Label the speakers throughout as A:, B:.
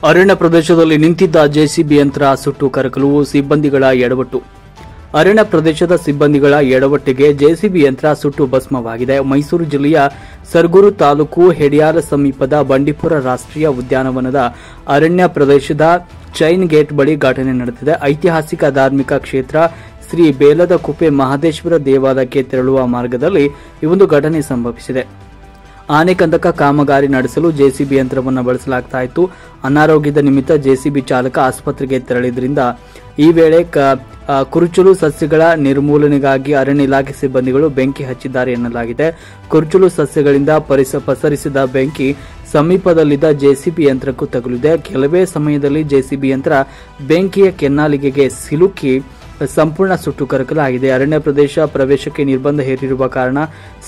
A: ಅರಣ್ಯ ಪ್ರದೇಶದಲ್ಲಿ ನಿಂತಿದ್ದ ಜೆಸಿಬಿ ಯಂತ್ರ ಸುಟ್ಟು ಕರಕಲು, ಸಿಬ್ಬಂದಿಗಳ ಎಡವಟ್ಟು. ಅರಣ್ಯ ಪ್ರದೇಶದ ಸಿಬ್ಬಂದಿಗಳ ಎಡವಟ್ಟಿಗೆ ಜೆಸಿಬಿ ಯಂತ್ರ ಸುಟ್ಟು ಭಸ್ಮವಾಗಿದೆ. ಮೈಸೂರು ಜಿಲ್ಲೆಯ ಸರಗೂರು ತಾಲೂಕು ಹೆಡಿಯಾಲ ಸಮೀಪದ ಬಂಡೀಪುರ ರಾಷ್ಟ್ರೀಯ ಉದ್ಯಾನವನದ ಅರಣ್ಯ ಪ್ರದೇಶದ ಚೈನ್ ಗೇಟ್ ಬಳಿ ಘಟನೆ ನಡೆದಿದೆ. ಐತಿಹಾಸಿಕ ಧಾರ್ಮಿಕ ಕ್ಷೇತ್ರ ಶ್ರೀ ಬೇಲದ ಕುಪ್ಪೆ ಮಹದೇಶ್ವರ ದೇವಾಲಯಕ್ಕೆ ತೆರಳುವ ಮಾರ್ಗದಲ್ಲಿ ಈ ಒಂದು ಘಟನೆ ಸಂಭವಿಸಿದೆ. ಆನೆ ಕಂದಕ ಕಾಮಗಾರಿ ನಡೆಸಲು ಜೆಸಿಬಿ ಯಂತ್ರವನ್ನು ಬಳಸಲಾಗ್ತಾ ಇತ್ತು. ಅನಾರೋಗ್ಯದ ನಿಮಿತ್ತ ಜೆಸಿಬಿ ಚಾಲಕ ಆಸ್ಪತ್ರೆಗೆ ತೆರಳಿದ್ರಿಂದ ಈ ವೇಳೆ ಕುರುಚಲು ಸಸ್ಯಗಳ ನಿರ್ಮೂಲನೆಗಾಗಿ ಅರಣ್ಯ ಇಲಾಖೆ ಸಿಬ್ಬಂದಿಗಳು ಬೆಂಕಿ ಹಚ್ಚಿದ್ದಾರೆ ಎನ್ನಲಾಗಿದೆ. ಕುರುಚಲು ಸಸ್ಯಗಳಿಂದ ಪಸರಿಸಿದ ಬೆಂಕಿ ಸಮೀಪದಲ್ಲಿದ್ದ ಜೆಸಿಬಿ ಯಂತ್ರಕ್ಕೂ ತಗುಲಿದೆ. ಕೆಲವೇ ಸಮಯದಲ್ಲಿ ಜೆಸಿಬಿ ಯಂತ್ರ ಬೆಂಕಿಯ ಕೆನ್ನಾಲಿಗೆಗೆ ಸಿಲುಕಿ ಸಂಪೂರ್ಣ ಸುಟ್ಟು ಕರಕಲಾಗಿದೆ. ಅರಣ್ಯ ಪ್ರದೇಶ ಪ್ರವೇಶಕ್ಕೆ ನಿರ್ಬಂಧ ಹೇರಿರುವ ಕಾರಣ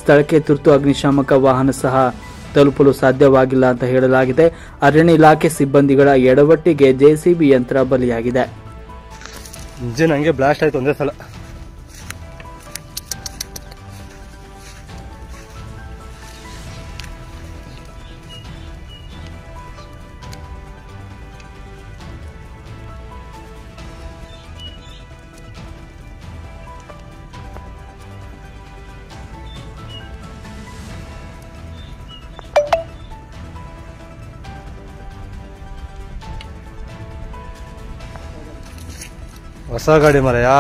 A: ಸ್ಥಳಕ್ಕೆ ತುರ್ತು ಅಗ್ನಿಶಾಮಕ ವಾಹನ ಸಹ ತಲುಪಲು ಸಾಧ್ಯವಾಗಿಲ್ಲ ಅಂತ ಹೇಳಲಾಗಿದೆ. ಅರಣ್ಯ ಇಲಾಖೆ ಸಿಬ್ಬಂದಿಗಳ ಎಡವಟ್ಟಿಗೆ ಜೆಸಿಬಿ ಯಂತ್ರ ಬಲಿಯಾಗಿದೆ.
B: ಇಂಜಿನ್ ಹಂಗೆ ಬ್ಲಾಸ್ಟ್ ಆಯ್ತು ಒಂದೇ ಸಲ. ಹೊಸ ಗಾಡಿ ಮರಯಾ.